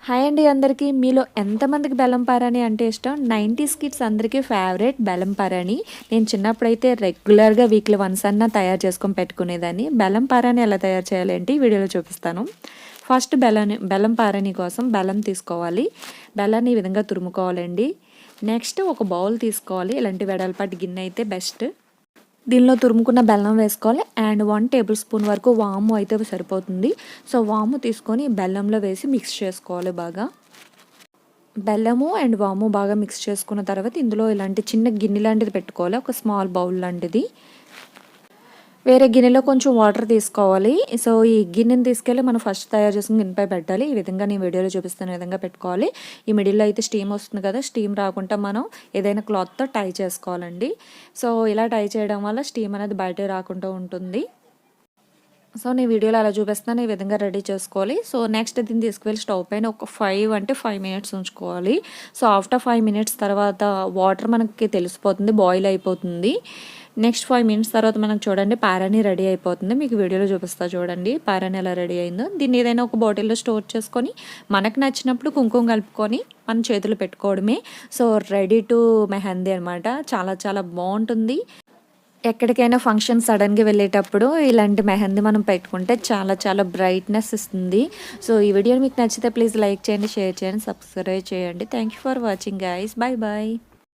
Hi అండి అందరికీ. మీలో ఎంతమందికి బెల్లం పారాని అంటే ఇష్టం? 90s కిడ్స్ అందరికీ ఫేవరెట్ బెల్లం పారాని. నేను చిన్నప్పుడైతే రెగ్యులర్గా వీక్లీ వన్స్ అన్నా తయారు చేసుకొని పెట్టుకునేదాన్ని. బెల్లం పారాని ఎలా తయారు చేయాలి అంటే ఈ వీడియోలో చూపిస్తాను. ఫస్ట్ బెల్లం పారాని కోసం బెల్లం తీసుకోవాలి. బెల్లాన్ని ఈ విధంగా తురుముకోవాలండి. నెక్స్ట్ ఒక బౌల్ తీసుకోవాలి. ఇలాంటి వెడల్పాటి గిన్నె అయితే బెస్ట్. దీనిలో తురుముకున్న బెల్లం వేసుకోవాలి అండ్ 1 టేబుల్ స్పూన్ వరకు వాము అయితే సరిపోతుంది. సో వాము తీసుకొని బెల్లంలో వేసి మిక్స్ చేసుకోవాలి బాగా. బెల్లము అండ్ వాము బాగా మిక్స్ చేసుకున్న తర్వాత ఇందులో ఇలాంటి చిన్న గిన్నె లాంటిది పెట్టుకోవాలి, ఒక స్మాల్ బౌల్ లాంటిది. వేరే గిన్నెలో కొంచెం వాటర్ తీసుకోవాలి. సో ఈ గిన్నెని తీసుకెళ్ళి మనం ఫస్ట్ తయారు చేసుకుని గిన్నెపై పెట్టాలి. ఈ విధంగా నేను వీడియోలో చూపిస్తున్న విధంగా పెట్టుకోవాలి. ఈ మిడిల్లో అయితే స్టీమ్ వస్తుంది కదా, స్టీమ్ రాకుండా మనం ఏదైనా క్లాత్తో టై చేసుకోవాలండి. సో ఇలా టై చేయడం వల్ల స్టీమ్ అనేది బయట రాకుండా ఉంటుంది. సో నేను వీడియోలో అలా చూపిస్తున్నాను. ఈ విధంగా రెడీ చేసుకోవాలి. సో నెక్స్ట్ దీన్ని తీసుకువెళ్ళి స్టవ్ పైన ఒక 5 మినిట్స్ ఉంచుకోవాలి. సో ఆఫ్టర్ 5 మినిట్స్ తర్వాత వాటర్ మనకి తెలిసిపోతుంది, బాయిల్ అయిపోతుంది. నెక్స్ట్ 5 మినిట్స్ తర్వాత మనకు చూడండి పారాని రెడీ అయిపోతుంది. మీకు వీడియోలో చూపిస్తా చూడండి పారాని ఎలా రెడీ అయిందో. దీన్ని ఏదైనా ఒక బాటిల్లో స్టోర్ చేసుకొని మనకు నచ్చినప్పుడు కుంకుమ కలుపుకొని మన చేతులు పెట్టుకోవడమే. సో రెడీ టు మెహందీ అనమాట. చాలా చాలా బాగుంటుంది. ఎక్కడికైనా ఫంక్షన్ సడన్గా వెళ్ళేటప్పుడు ఇలాంటి మెహందీ మనం పెట్టుకుంటే చాలా చాలా బ్రైట్నెస్ ఇస్తుంది. సో ఈ వీడియో మీకు నచ్చితే ప్లీజ్ లైక్ చేయండి, షేర్ చేయండి, సబ్స్క్రైబ్ చేయండి. Thank you for watching guys. Bye bye.